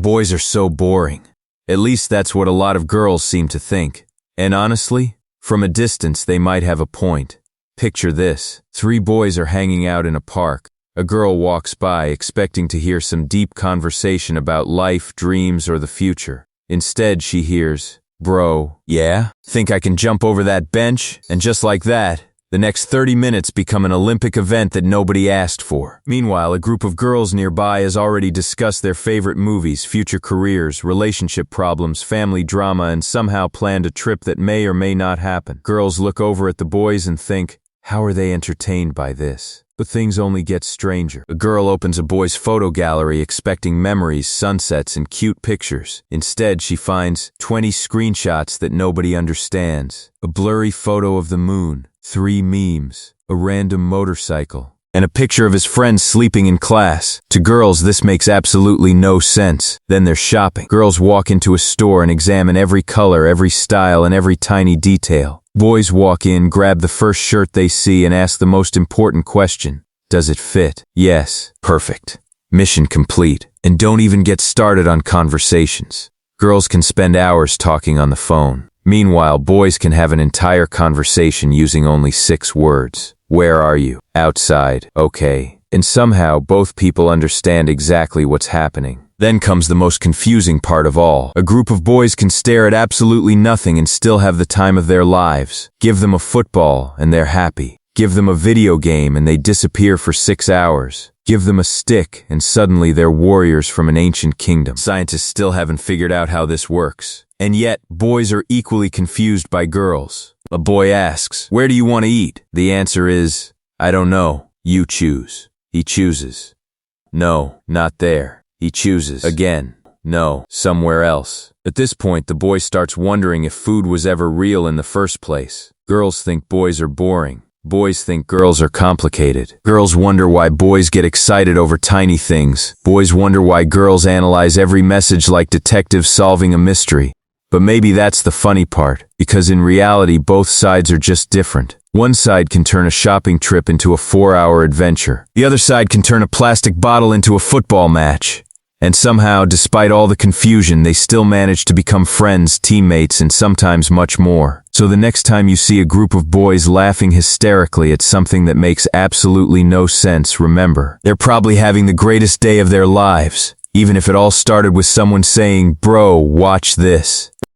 Boys are so boring. At least that's what a lot of girls seem to think. And honestly, from a distance they might have a point. Picture this. 3 boys are hanging out in a park. A girl walks by expecting to hear some deep conversation about life, dreams, or the future. Instead, she hears, "Bro, yeah? Think I can jump over that bench?" And just like that, the next 30 minutes become an Olympic event that nobody asked for. Meanwhile, a group of girls nearby has already discussed their favorite movies, future careers, relationship problems, family drama, and somehow planned a trip that may or may not happen. Girls look over at the boys and think, how are they entertained by this? But things only get stranger. A girl opens a boy's photo gallery expecting memories, sunsets, and cute pictures. Instead, she finds 20 screenshots that nobody understands. A blurry photo of the moon, 3 memes, a random motorcycle, and a picture of his friend sleeping in class. To girls, this makes absolutely no sense. Then there's shopping. Girls walk into a store and examine every color, every style, and every tiny detail. Boys walk in, grab the first shirt they see, and ask the most important question. Does it fit? Yes. Perfect. Mission complete. And don't even get started on conversations. Girls can spend hours talking on the phone. Meanwhile, boys can have an entire conversation using only 6 words. Where are you? Outside. Okay. And somehow, both people understand exactly what's happening. Then comes the most confusing part of all. A group of boys can stare at absolutely nothing and still have the time of their lives. Give them a football and they're happy. Give them a video game and they disappear for 6 hours. Give them a stick and suddenly they're warriors from an ancient kingdom. Scientists still haven't figured out how this works. And yet, boys are equally confused by girls. A boy asks, "Where do you want to eat?" The answer is, "I don't know. You choose." He chooses. "No, not there." He chooses again. "No, somewhere else." At this point, the boy starts wondering if food was ever real in the first place. Girls think boys are boring. Boys think girls are complicated. Girls wonder why boys get excited over tiny things. Boys wonder why girls analyze every message like detectives solving a mystery. But maybe that's the funny part, because in reality both sides are just different. One side can turn a shopping trip into a 4-hour adventure. The other side can turn a plastic bottle into a football match. And somehow, despite all the confusion, they still manage to become friends, teammates, and sometimes much more. So the next time you see a group of boys laughing hysterically at something that makes absolutely no sense, remember, they're probably having the greatest day of their lives, even if it all started with someone saying, "Bro, watch this."